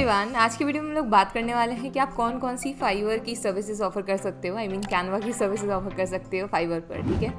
Everyone, आज की video में हम लोग बात करने वाले हैं कि आप कौन कौन सी फाइवर की सर्विसेज ऑफर कर सकते हो। कैनवा की सर्विसेज ऑफर कर सकते हो फाइवर पर। ठीक है,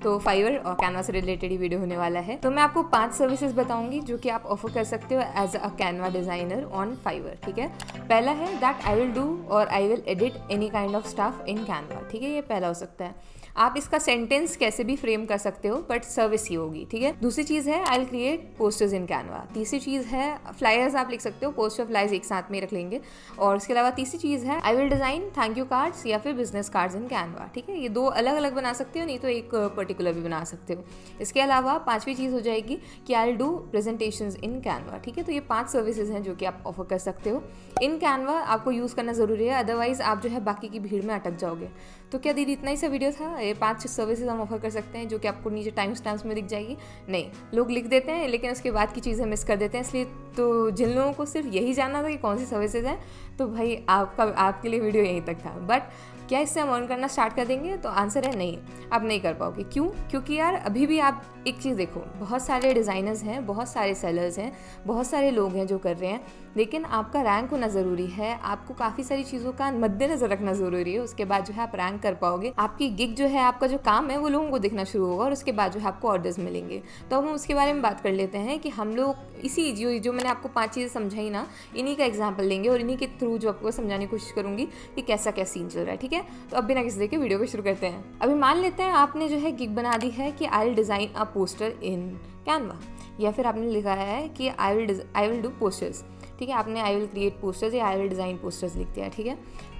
तो फाइवर और कैनवा से रिलेटेड ही वीडियो होने वाला है। तो मैं आपको 5 सर्विसेज बताऊंगी जो कि आप ऑफर कर सकते हो as a Canva designer on Fiverr. ठीक है, पहला है दैट आई विल डू और I will edit any kind of stuff in Canva. ठीक है, ये पहला हो सकता है। आप इसका सेंटेंस कैसे भी फ्रेम कर सकते हो बट सर्विस ही होगी। ठीक है, दूसरी चीज़ है I will create posters in Canva. तीसरी चीज़ है फ्लायर्स आप लिख सकते हो, पोस्टर फ्लायर्स एक साथ में रख लेंगे। और इसके अलावा तीसरी चीज़ है I will design thank you cards या फिर बिजनेस कार्ड्स इन कैनवा। ठीक है, ये 2 अलग अलग बना सकते हो, नहीं तो एक पर्टिकुलर भी बना सकते हो। इसके अलावा 5वीं चीज़ हो जाएगी कि आई will do presentations in Canva. ठीक है, तो ये 5 सर्विसेज हैं जो कि आप ऑफर कर सकते हो इन कैनवा। आपको यूज़ करना ज़रूरी है, अदरवाइज आप जो है बाकी की भीड़ में अटक जाओगे। तो क्या दीदी इतना ही सा वीडियो था? ये 5 सर्विसेज हम ऑफर कर सकते हैं जो कि आपको नीचे टाइम स्टैम्प्स में दिख जाएगी। नहीं, लोग लिख देते हैं लेकिन उसके बाद की चीज़ें मिस कर देते हैं। इसलिए तो जिन लोगों को सिर्फ यही जानना था कि कौन सी सर्विसेज हैं, तो भाई आपके लिए वीडियो यहीं तक था। बट क्या इससे हम अर्न करना स्टार्ट कर देंगे? तो आंसर है नहीं, आप नहीं कर पाओगे। क्यों? क्योंकि यार अभी भी आप एक चीज़ देखो, बहुत सारे डिज़ाइनर्स हैं, बहुत सारे सेलर्स हैं, बहुत सारे लोग हैं जो कर रहे हैं, लेकिन आपका रैंक होना ज़रूरी है। आपको काफ़ी सारी चीज़ों का मद्देनजर रखना ज़रूरी है। उसके बाद जो है आप रैंक कर पाओगे। आपकी गिग जो है, आपका जो काम है वो लोगों को दिखना शुरू होगा और उसके बाद जो है आपको ऑर्डर्स मिलेंगे। तो हम उसके बारे में बात कर लेते हैं कि हम लोग इसी जो मैंने आपको 5 चीज़ें समझाई ना, इन्हीं का एग्जाम्पल लेंगे और इन्हीं के थ्रू जो आपको समझाने की कोशिश करूँगी कि कैसा क्या सीन चल रहा है। ठीक है, तो अब बिना किसी देखे वीडियो को शुरू करते हैं। अभी मान लेते हैं आपने जो है गिग बना दी है कि I will design a poster in Canva, या फिर आपने लिखा है कि आई विल डू पोस्टर्स। ठीक है, आपने आई विल क्रिएट पोस्टर्स या आई विल डिज़ाइन पोस्टर्स लिख दिया। ठीक है,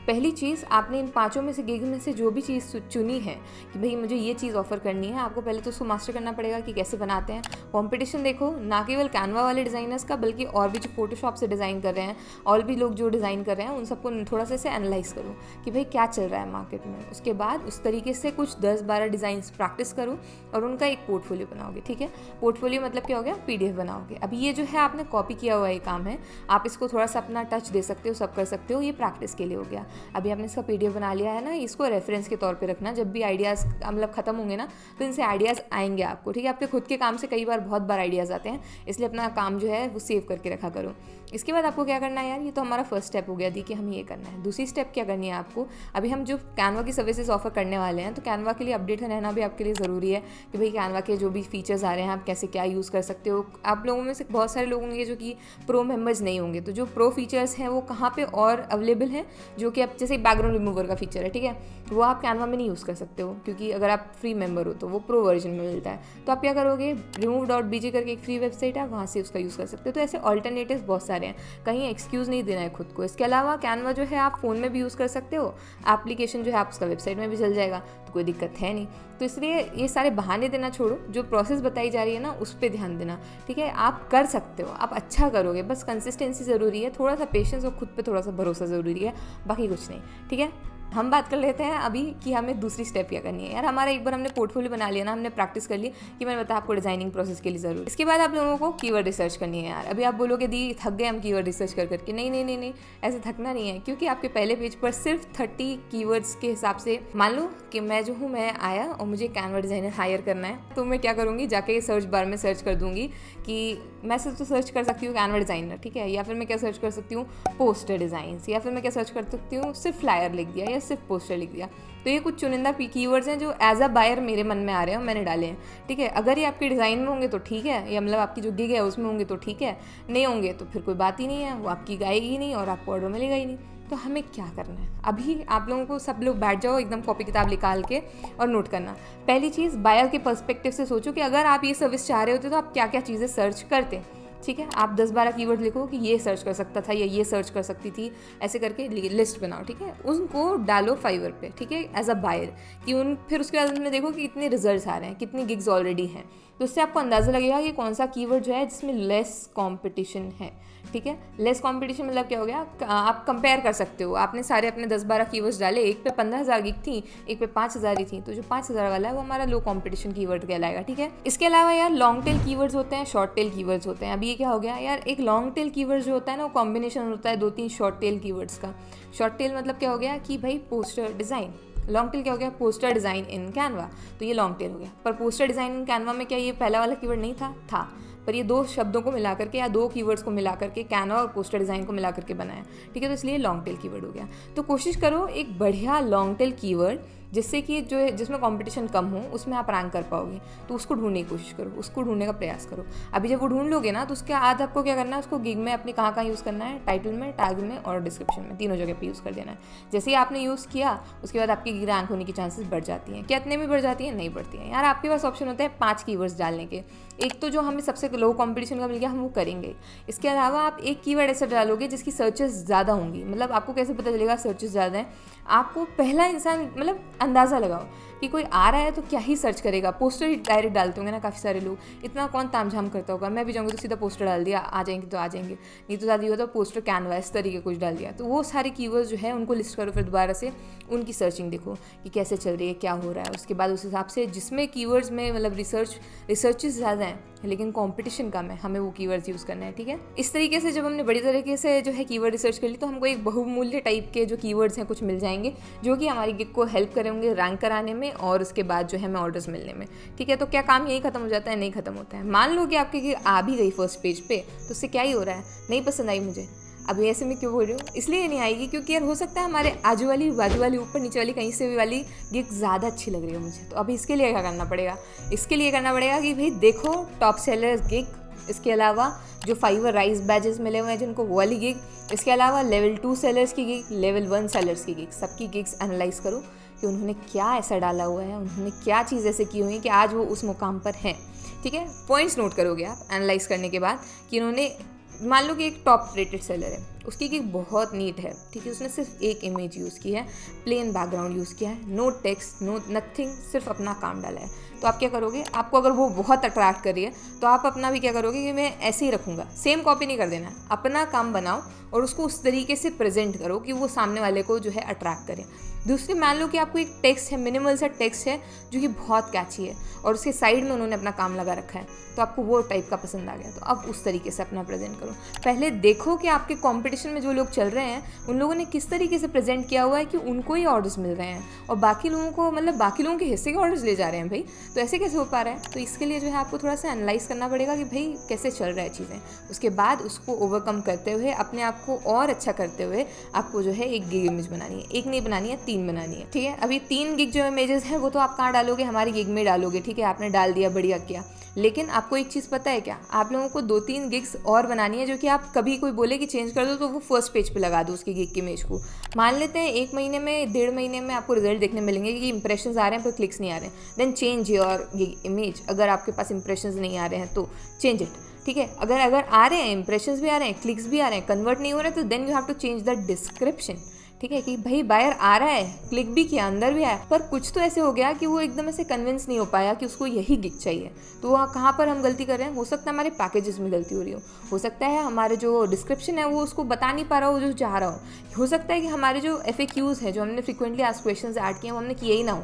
पहली चीज़ आपने इन 5 में से गिग में से जो भी चीज़ चुनी है कि भाई मुझे ये चीज़ ऑफर करनी है, आपको पहले तो उसको मास्टर करना पड़ेगा कि कैसे बनाते हैं। कंपटीशन देखो, ना केवल कैनवा वाले डिज़ाइनर्स का बल्कि और भी जो फोटोशॉप से डिज़ाइन कर रहे हैं, और भी लोग जो डिज़ाइन कर रहे हैं, उन सबको थोड़ा सा इसे एनालाइज करो कि भाई क्या चल रहा है मार्केट में। उसके बाद उस तरीके से कुछ 10-12 डिज़ाइंस प्रैक्टिस करो और उनका एक पोर्टफोलियो बनाओगे। ठीक है, पोर्टफोलियो मतलब क्या हो गया? PDF बनाओगे। अभी ये जो है आपने कॉपी किया हुआ ये काम है, आप इसको थोड़ा सा अपना टच दे सकते हो, सब कर सकते हो, ये प्रैक्टिस के लिए हो गया। अभी आपने इसका PDF बना लिया है ना, इसको रेफरेंस के तौर पे रखना। जब भी आइडियाज़ मतलब ख़त्म होंगे ना, तो इनसे आइडियाज़ आएंगे आपको। ठीक है, आपके खुद के काम से कई बार बहुत बार आइडियाज़ आते हैं, इसलिए अपना काम जो है वो सेव करके रखा करो। इसके बाद आपको क्या करना है यार, ये तो हमारा फर्स्ट स्टेप हो गया दी कि हमें ये करना है। दूसरी स्टेप क्या करनी है आपको? अभी हम जो कैनवा की सर्विसेज ऑफर करने वाले हैं, तो कैनवा के लिए अपडेट रहना भी आपके लिए ज़रूरी है कि भाई कैनवा के जो भी फीचर्स आ रहे हैं आप कैसे क्या यूज़ कर सकते हो। आप लोगों में से बहुत सारे लोग होंगे जो कि प्रो मेंबर्स नहीं होंगे, तो जो प्रो फीचर्स हैं वो कहाँ पे और अवेलेबल हैं, जो कि आप जैसे बैकग्राउंड रिमूवर का फीचर है, ठीक है, वो आप कैनवा में नहीं यूज़ कर सकते हो क्योंकि अगर आप फ्री मेंबर हो तो वो प्रो वर्जन में मिलता है। तो आप क्या करोगे, remove.bg करके एक फ्री वेबसाइट है, वहाँ से उसका यूज़ कर सकते हो। तो ऐसे ऑल्टरनेटिव्स बहुत सारे हैं, कहीं एक्सक्यूज़ नहीं देना है खुद को। इसके अलावा कैनवा जो है आप फ़ोन में भी यूज़ कर सकते हो, एप्लीकेशन जो है आप उसका वेबसाइट में भी चल जाएगा, तो कोई दिक्कत है नहीं। तो इसलिए ये सारे बहाने देना छोड़ो, जो प्रोसेस बताई जा रही है ना उस पर ध्यान देना। ठीक है, आप कर सकते हो, आप अच्छा करोगे, बस कंसिस्टेंसी ज़रूरी है, थोड़ा सा पेशेंस और खुद पे थोड़ा सा भरोसा ज़रूरी है, बाकी कुछ नहीं। ठीक है, हम बात कर लेते हैं अभी कि हमें दूसरी स्टेप क्या करनी है। यार हमारा एक बार हमने पोर्टफोलियो बना लिया ना, हमने प्रैक्टिस कर ली कि मैंने बताया आपको डिजाइनिंग प्रोसेस के लिए ज़रूर। इसके बाद आप लोगों को कीवर्ड रिसर्च करनी है। यार अभी आप बोलोगे दी थक गए हम कीवर्ड रिसर्च कर करके। नहीं नहीं नहीं नहीं, ऐसे थकना नहीं है, क्योंकि आपके पहले पेज पर सिर्फ 30 कीवर्ड्स के हिसाब से, मान लो कि मैं जो हूँ, मैं आया और मुझे कैनवा डिज़ाइनर हायर करना है, तो मैं क्या करूँगी, जाके सर्च बार में सर्च कर दूँगी कि मैं सिर्फ तो सर्च कर सकती हूँ कैनवा डिज़ाइनर, ठीक है, या फिर मैं क्या सर्च कर सकती हूँ, पोस्टर डिज़ाइंस, या फिर मैं क्या सर्च कर सकती हूँ, सिर्फ फ्लायर लिख दिया या सिर्फ पोस्टर लिख दिया। तो ये कुछ चुनिंदा कीवर्ड्स हैं जो एज अ बायर मेरे मन में आ रहे हैं और मैंने डाले हैं। ठीक है, अगर ये आपके डिज़ाइन में होंगे तो ठीक है, या मतलब आपकी जो गिग है उसमें होंगे तो ठीक है, नहीं होंगे तो फिर कोई बात ही नहीं है, वो आपकी गाएगी ही नहीं और आपको ऑर्डर मिलेगा ही नहीं। तो हमें क्या करना है, अभी आप लोगों को, सब लोग बैठ जाओ एकदम कॉपी किताब निकाल के और नोट करना। पहली चीज़, बायर के पर्सपेक्टिव से सोचो कि अगर आप ये सर्विस चाह रहे होते तो आप क्या क्या चीज़ें सर्च करते। ठीक है, आप 10-12 कीवर्ड लिखो कि ये सर्च कर सकता था या ये सर्च कर सकती थी, ऐसे करके लिस्ट बनाओ। ठीक है, उनको डालो फाइवर पे, ठीक है, एज अ बायर, कि फिर उसके बाद उसमें देखो कि कितने रिजल्ट्स आ रहे हैं, कितनी गिग्स ऑलरेडी हैं, तो उससे आपको अंदाज़ा लगेगा कि कौन सा कीवर्ड जो है जिसमें लेस कॉम्पिटिशन है। ठीक है, लेस कॉम्पिटिशन मतलब क्या हो गया, आप कंपेयर कर सकते हो। आपने सारे अपने 10-12 कीवर्ड्स डाले, एक पे 15,000 गिग थी, एक पे 5,000 ही थी, तो जो 5,000 वाला है वो हमारा लो कॉम्पिटिशन कीवर्ड कहलाएगा। ठीक है, इसके अलावा यार लॉन्ग टेल कीवर्ड्स होते हैं, शॉर्ट टेल कीवर्ड्स होते हैं। अभी ये क्या हो गया यार, एक लॉन्ग टेल कीवर्ड जो होता है ना, वो कॉम्बिनेशन होता है 2-3 शॉर्ट टेल कीवर्ड्स का। शॉर्ट टेल मतलब क्या हो गया कि भाई पोस्टर डिज़ाइन, लॉन्ग टेल क्या हो गया, पोस्टर डिज़ाइन इन कैनवा, तो ये लॉन्ग टेल हो गया। पर पोस्टर डिज़ाइन इन कैनवा में क्या ये पहला वाला कीवर्ड नहीं था? पर ये 2 शब्दों को मिला करके या 2 कीवर्ड्स को मिला करके कैनवा और पोस्टर डिज़ाइन को मिला करके बनाया, ठीक है। तो इसलिए लॉन्ग टेल कीवर्ड हो गया। तो कोशिश करो एक बढ़िया लॉन्ग टेल कीवर्ड जिससे कि जो है जिसमें कंपटीशन कम हो उसमें आप रैंक कर पाओगे, तो उसको ढूंढने की कोशिश करो, उसको ढूंढने का प्रयास करो। अभी जब वो ढूंढ लोगे ना तो उसके बाद आपको क्या करना है, उसको गिग में अपने कहाँ यूज़ करना है, टाइटल में, टैग में और डिस्क्रिप्शन में, तीनों जगह पे यूज़ कर देना है। जैसे ही आपने यूज़ किया उसके बाद आपकी गिग रैंक होने की चांसेस बढ़ जाती हैं। कितने में बढ़ जाती हैं? नहीं बढ़ती हैं यार। आपके पास ऑप्शन होता है 5 कीवर्ड्स डालने के। एक तो जो हमें सबसे लो कंपटीशन का मिल गया हम वो करेंगे। इसके अलावा आप एक कीवर्ड ऐसा डालोगे जिसकी सर्चेस ज़्यादा होंगी। मतलब आपको कैसे पता चलेगा सर्चेस ज़्यादा हैं? आपको पहला इंसान मतलब अंदाज़ा लगाओ कि कोई आ रहा है तो क्या ही सर्च करेगा। पोस्टर ही डायरेक्ट डालते होंगे ना काफ़ी सारे लोग, इतना कौन तामझाम करता होगा। मैं भी जाऊँगी तो सीधा पोस्टर डाल दिया, आ जाएंगे तो आ जाएंगे, नहीं तो ज़्यादा होता पोस्टर कैनवा इस तरीके कुछ डाल दिया। तो वो सारे कीवर्ड्स जो है उनको लिस्ट करो, फिर दोबारा से उनकी सर्चिंग देखो कि कैसे चल रही है, क्या हो रहा है। उसके बाद उस हिसाब से जिसमें कीवर्ड्स में मतलब रिसर्चेस ज़्यादा हैं लेकिन कंपटीशन कम है, हमें वो कीवर्ड्स यूज़ करना है, ठीक है। इस तरीके से जब हमने बड़ी तरीके से जो है कीवर्ड रिसर्च कर ली तो हमको एक बहुमूल्य टाइप के जो कीवर्ड्स हैं कुछ मिल जाएंगे जो कि हमारी गिग को हेल्प करेंगे रैंक कराने में और उसके बाद जो है हमें ऑर्डर्स मिलने में, ठीक है। तो क्या काम यही खत्म हो जाता है? नहीं खत्म होता है। मान लो कि आपकी गिग आ भी गई फर्स्ट पेज पे, तो उससे क्या ही हो रहा है? नहीं पसंद आई मुझे। अभी ऐसे में क्यों बोल रही हूँ? इसलिए नहीं आएगी क्योंकि यार हो सकता है हमारे आजू वाली, बाजू वाली, ऊपर नीचे वाली कहीं से भी वाली गिग ज़्यादा अच्छी लग रही हो मुझे। तो अभी इसके लिए क्या करना पड़ेगा? इसके लिए करना पड़ेगा कि भाई देखो टॉप सेलर्स गिग, इसके अलावा जो फाइवर राइज बैजेस मिले हुए हैं जिनको वो वाली गिग, इसके अलावा लेवल 2 सेलर्स की गिग, लेवल 1 सेलर्स की गिग, सबकी गिग्स एनालाइज करो कि उन्होंने क्या ऐसा डाला हुआ है, उन्होंने क्या चीज़ ऐसे की हुई है कि आज वो उस मुकाम पर हैं, ठीक है। पॉइंट्स नोट करोगे आप एनालाइज करने के बाद कि उन्होंने, मान लो कि एक टॉप रेटेड सेलर है, उसकी गिग बहुत नीट है, ठीक है, उसने सिर्फ एक इमेज यूज़ की है, प्लेन बैकग्राउंड यूज़ किया है, नो टेक्स्ट, नो नथिंग, सिर्फ अपना काम डाला है। तो आप क्या करोगे? आपको अगर वो बहुत अट्रैक्ट कर रही है तो आप अपना भी क्या करोगे कि मैं ऐसे ही रखूँगा, सेम कॉपी नहीं कर देना, अपना काम बनाओ और उसको उस तरीके से प्रेजेंट करो कि वो सामने वाले को जो है अट्रैक्ट करे। दूसरी, मान लो कि आपको एक टेक्स्ट है, मिनिमल सा टेक्स्ट है जो कि बहुत कैची है और उसके साइड में उन्होंने अपना काम लगा रखा है, तो आपको वो टाइप का पसंद आ गया, तो अब उस तरीके से अपना प्रेजेंट करो। पहले देखो कि आपके कंपटीशन में जो लोग चल रहे हैं उन लोगों ने किस तरीके से प्रेजेंट किया हुआ है कि उनको ही ऑर्डर्स मिल रहे हैं और बाकी लोगों को, मतलब बाकी लोगों के हिस्से के ऑर्डर्स ले जा रहे हैं भाई। तो ऐसे कैसे हो पा रहा है? तो इसके लिए जो है आपको थोड़ा सा एनालाइज करना पड़ेगा कि भाई कैसे चल रहा है चीज़ें। उसके बाद उसको ओवरकम करते हुए, अपने आप को और अच्छा करते हुए आपको जो है एक गिग इमेज बनानी है। एक नहीं बनानी है, 3 बनानी है, ठीक है। अभी 3 गिग जो इमेजेस हैं वो तो आप कहाँ डालोगे? हमारी गिग में डालोगे, ठीक है। आपने डाल दिया, बढ़िया किया। लेकिन आपको एक चीज़ पता है क्या? आप लोगों को 2-3 गिग्स और बनानी है जो कि आप कभी कोई बोले कि चेंज कर दो तो वो फर्स्ट पेज पे लगा दो उसकी गिग की इमेज को। मान लेते हैं 1 महीने में, 1.5 महीने में आपको रिजल्ट देखने मिलेंगे कि इंप्रेशंस आ रहे हैं पर क्लिक्स नहीं आ रहे हैं, then change your gig image. अगर आपके पास इंप्रेशंस नहीं आ रहे हैं तो चेंज इट, ठीक है। अगर आ रहे हैं, इंप्रेशंस भी आ रहे हैं, क्लिक्स भी आ रहे हैं, कन्वर्ट नहीं हो रहे, तो then you have to change the description, ठीक है, कि भाई बायर आ रहा है, क्लिक भी किया, अंदर भी आया, पर कुछ तो ऐसे हो गया कि वो एकदम ऐसे कन्विंस नहीं हो पाया कि उसको यही गिग चाहिए। तो वहाँ कहाँ पर हम गलती कर रहे हैं? हो सकता है हमारे पैकेजेस में गलती हो रही हो सकता है हमारे जो डिस्क्रिप्शन है वो उसको बता नहीं पा रहा हो जो चाह रहा हो सकता है कि हमारे जो FAQs है, जो हमने फ्रिक्वेंटली आस्क्ड क्वेश्चंस ऐड किए हैं, वो हमने किए ही ना हो,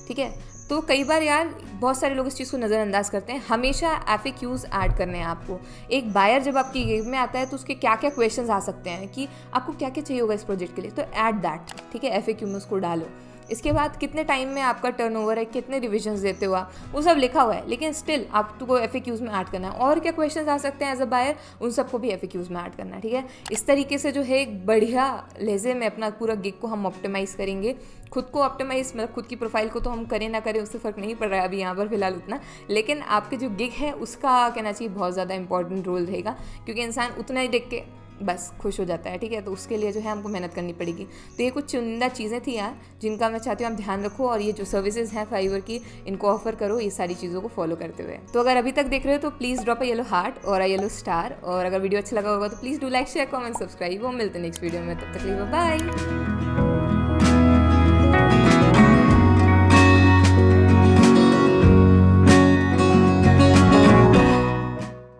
ठीक है। तो कई बार यार बहुत सारे लोग इस चीज़ को नज़रअंदाज करते हैं। हमेशा FAQs ऐड करने हैं आपको। एक बायर जब आपकी गिग में आता है तो उसके क्या क्या क्वेश्चंस आ सकते हैं कि आपको क्या क्या चाहिए होगा इस प्रोजेक्ट के लिए, तो ऐड दैट, ठीक है, FAQ में उसको डालो। इसके बाद कितने टाइम में आपका टर्नओवर है, कितने रिविजन्स देते हो आप, वो सब लिखा हुआ है, लेकिन स्टिल आपको FAQs में ऐड करना है। और क्या क्वेश्चंस आ सकते हैं एज अ बायर, उन सबको भी FAQs में ऐड करना है, ठीक है। इस तरीके से जो है एक बढ़िया लहजे में अपना पूरा गिग को हम ऑप्टिमाइज़ करेंगे। खुद को ऑप्टिमाइज़, मतलब खुद की प्रोफाइल को तो हम करें ना करें उससे फ़र्क नहीं पड़ रहा है अभी यहाँ पर फिलहाल उतना, लेकिन आपके जो गिग है उसका कहना चाहिए बहुत ज़्यादा इंपॉर्टेंट रोल रहेगा, क्योंकि इंसान उतना ही देख के बस खुश हो जाता है, ठीक है। तो उसके लिए जो है हमको मेहनत करनी पड़ेगी। तो ये कुछ चुनिंदा चीज़ें थी यार जिनका मैं चाहती हूँ आप ध्यान रखो, और ये जो सर्विसेज हैं फाइवर की, इनको ऑफर करो ये सारी चीज़ों को फॉलो करते हुए। तो अगर अभी तक देख रहे हो तो please drop a yellow heart और अ येलो स्टार, और अगर वीडियो अच्छा लगा होगा तो please do like, share, comment, subscribe. वो मिलते हैं नेक्स्ट वीडियो में, तब तक के लिए बाय।